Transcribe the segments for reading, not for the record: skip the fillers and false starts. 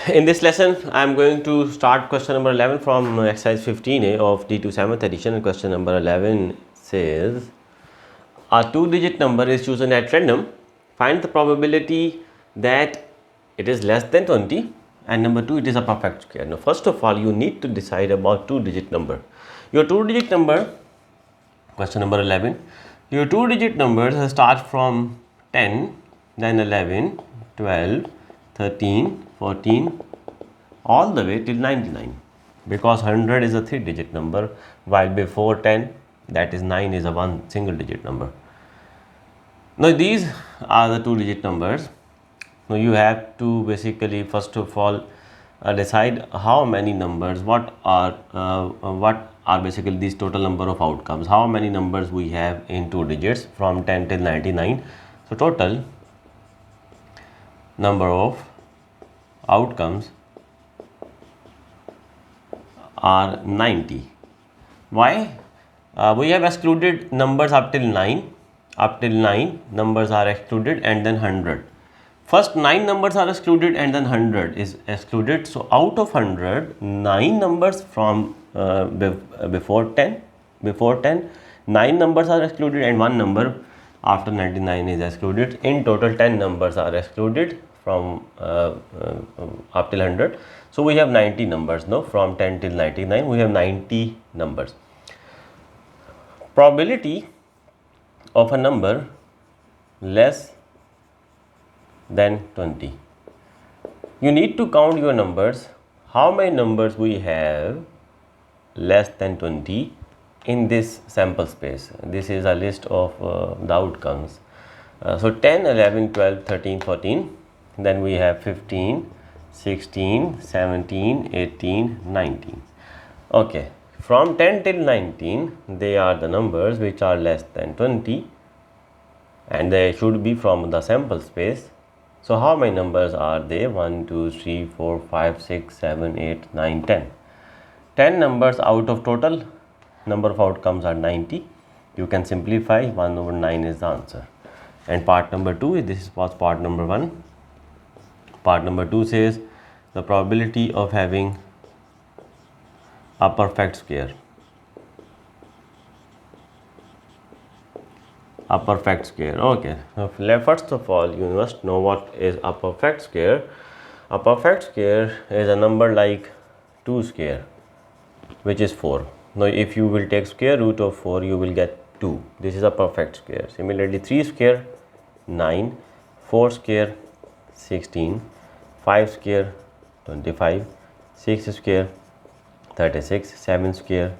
In this lesson, I am going to start question number 11 from exercise 15A of D2 7th edition. And question number 11 says, a two-digit number is chosen at random. Find the probability that it is less than 20, and number 2, it is a perfect square. Now, first of all, you need to decide about two-digit number. Your two-digit number, question number 11, your two-digit numbers start from 10, then 11, 12, 13, 14, all the way till 99, because 100 is a three-digit number, while before 10, that is 9, is a one single-digit number. Now, these are the two-digit numbers. Now, you have to basically first of all decide how many numbers, what are basically these total number of outcomes, how many numbers we have in two digits from 10 till 99. So, total number of outcomes are 90. Why? We have excluded numbers up till 9. Up till 9 numbers are excluded, and then 100. First 9 numbers are excluded, and then 100 is excluded. So, out of 100, 9 numbers from before 10, 9 numbers are excluded, and 1 number after 99 is excluded. In total, 10 numbers are excluded from up till 100. So, we have 90 numbers. No, from 10 till 99, we have 90 numbers. Probability of a number less than 20. You need to count your numbers. How many numbers we have less than 20 in this sample space? This is a list of the outcomes. So, 10, 11, 12, 13, 14. Then we have 15, 16, 17, 18, 19. Okay. From 10 till 19, they are the numbers which are less than 20, and they should be from the sample space. So, how many numbers are there? 1, 2, 3, 4, 5, 6, 7, 8, 9, 10. 10 numbers out of total number of outcomes are 90. You can simplify, 1 over 9 is the answer. And part number 2, this was part number 1. Part number 2 says the probability of having a perfect square. A perfect square. Okay. Now, first of all, you must know what is a perfect square. A perfect square is a number like 2 square, which is 4. Now, if you will take square root of 4, you will get 2. This is a perfect square. Similarly, 3 square 9, 4 square 16, 5 square 25, 6 square 36, 7 square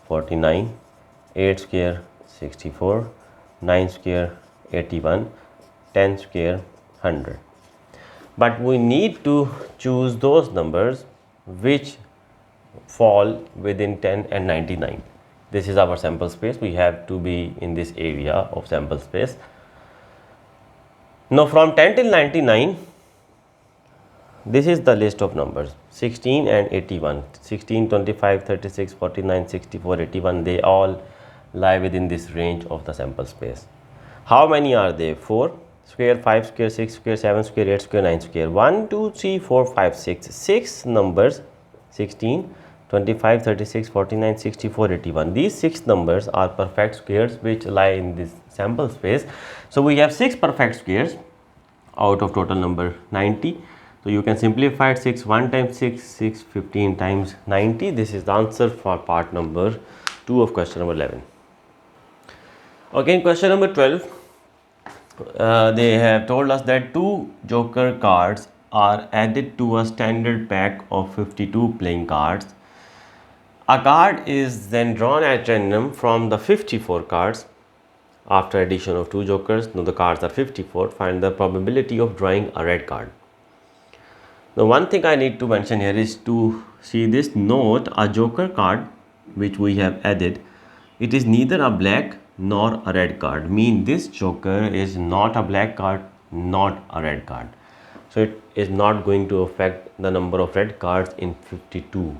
49, 8 square 64, 9 square 81, 10 square 100. But we need to choose those numbers which fall within 10 and 99. This is our sample space. We have to be in this area of sample space. Now, from 10 till 99, this is the list of numbers 16 and 81, 16, 25, 36, 49, 64, 81, they all lie within this range of the sample space. How many are they? 4 square, 5 square, 6 square, 7 square, 8 square, 9 square, 1, 2, 3, 4, 5, 6, 6 numbers 16, 25, 36, 49, 64, 81. These 6 numbers are perfect squares which lie in this sample space. So, we have 6 perfect squares out of total number 90. So, you can simplify it 6 1 times 6, 6 15 times 90. This is the answer for part number 2 of question number 11. Okay, in question number 12, they have told us that 2 joker cards are added to a standard pack of 52 playing cards. A card is then drawn at random from the 54 cards after addition of 2 jokers. Now, the cards are 54. Find the probability of drawing a red card. Now, one thing I need to mention here is to see this note, a joker card which we have added, it is neither a black nor a red card. Mean this joker is not a black card, not a red card. So, it is not going to affect the number of red cards in 52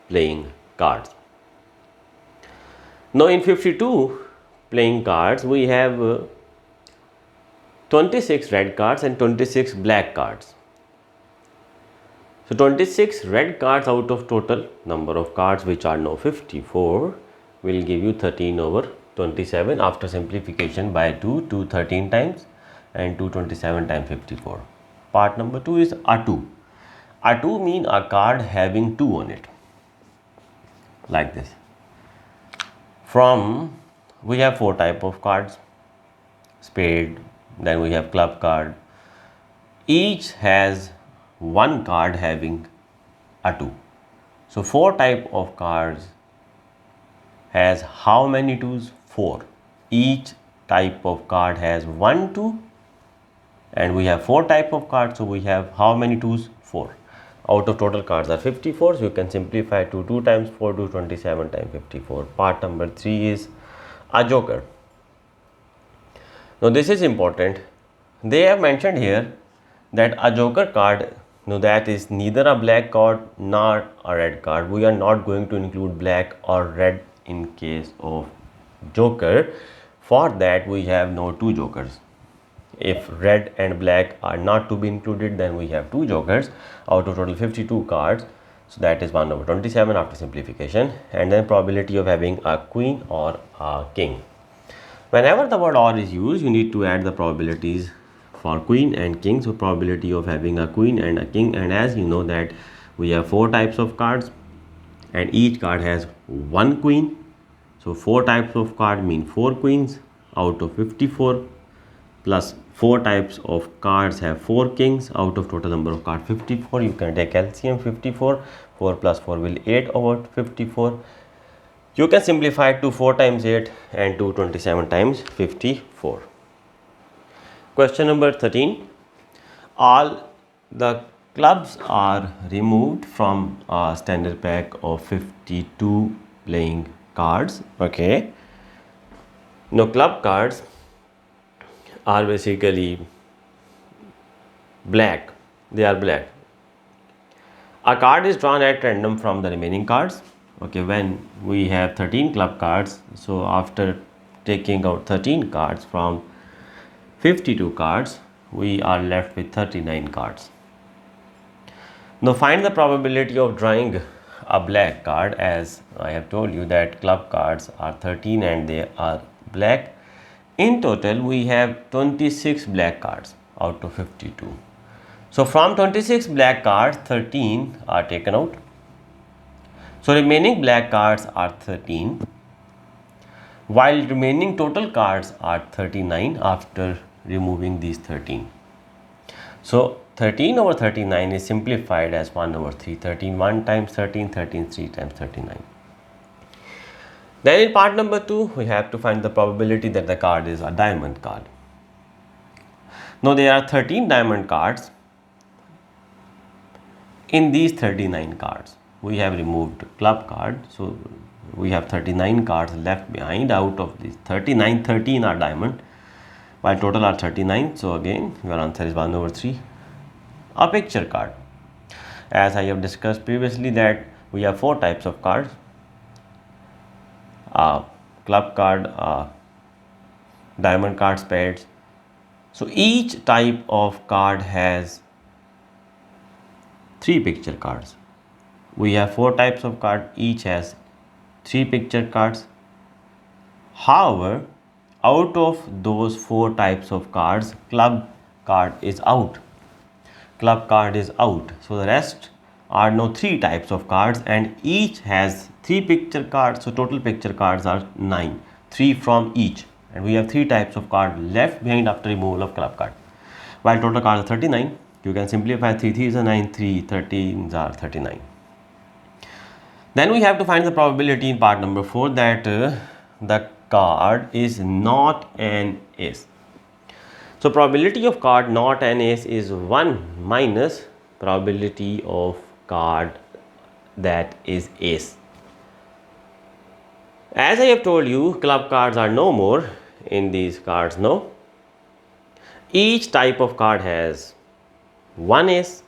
playing cards. Now, in 52 playing cards, we have 26 red cards and 26 black cards. So 26 red cards out of total number of cards, which are now 54, will give you 13 over 27 after simplification by 2 to 13 times and 227 times 54. Part number 2 is A2. A2 mean a card having 2 on it, like this. From, we have 4 type of cards: spade, then we have club card. Each has one card having a 2. So 4 type of cards has how many 2s? 4. Each type of card has 1 2, and we have 4 type of cards, so we have how many 2s? 4. Out of total cards are 54, so you can simplify to 2 times 4 to 27 times 54. Part number 3 is a joker. Now this is important. They have mentioned here that a joker card, that is neither a black card nor a red card. We are not going to include black or red in case of joker. For that we have no 2 jokers. If red and black are not to be included, then we have 2 jokers out of total 52 cards. So that is 1 over 27 after simplification, and then probability of having a queen or a king. Whenever the word or is used, you need to add the probabilities for queen and king. So probability of having a queen and a king, and as you know that we have 4 types of cards and each card has 1 queen. So 4 types of card mean 4 queens out of 54, plus 4 types of cards have 4 kings out of total number of cards 54. You can take LCM 54. 4 plus 4 will 8 over 54. You can simplify to 4 times 8 and 227 times 54. Question number 13. All the clubs are removed from a standard pack of 52 playing cards. Okay. Now club cards are basically black. They are black. A card is drawn at random from the remaining cards. Okay, when we have 13 club cards, so after taking out 13 cards from 52 cards, we are left with 39 cards. Now find the probability of drawing a black card. As I have told you that club cards are 13 and they are black. In total we have 26 black cards out of 52. So from 26 black cards, 13 are taken out. So remaining black cards are 13, while remaining total cards are 39 after removing these 13. So 13 over 39 is simplified as 1 over 3. 13 1 times 13, 13 3 times 39. Then in part number 2, we have to find the probability that the card is a diamond card. Now there are 13 diamond cards. In these 39 cards, we have removed club card, so we have 39 cards left behind. Out of these 39, 13 are diamond, while total are 39. So again your answer is 1 over 3. A picture card. As I have discussed previously that we have 4 types of cards: club card, diamond card, spades. So each type of card has 3 picture cards. We have 4 types of card, each has 3 picture cards. However, out of those 4 types of cards, club card is out. Club card is out. So the rest are now 3 types of cards and each has 3 picture cards. So total picture cards are 9, 3 from each. And we have 3 types of card left behind after removal of club card. While total cards are 39, you can simplify 3 3 is a 9, 3 13s are 39. Then we have to find the probability in part number 4 that the card is not an ace. So probability of card not an ace is 1 minus probability of card that is ace. As I have told you, club cards are no more in these cards now. Each type of card has 1 ace.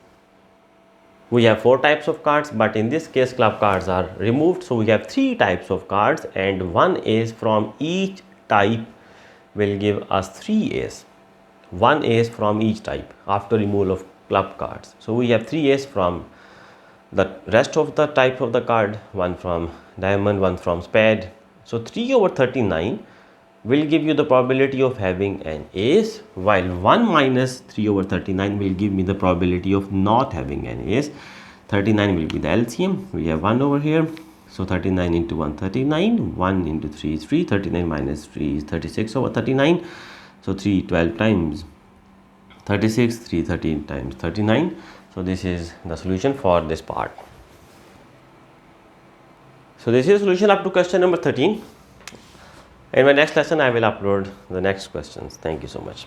We have 4 types of cards, but in this case club cards are removed, so we have 3 types of cards and 1 ace from each type will give us 3 ace. 1 ace from each type after removal of club cards. So we have 3 ace from The rest of the type of the card, one from diamond, one from spade. So 3 over 39 will give you the probability of having an ace, while 1 minus 3 over 39 will give me the probability of not having an ace. 39 will be the LCM. We have 1 over here. So 39 into 1, 39. 1 into 3 is 3. 39 minus 3 is 36 over 39. So 3 12 times 36, 3 13 times 39. So this is the solution for this part. So this is the solution up to question number 13. In my next lesson, I will upload the next questions. Thank you so much.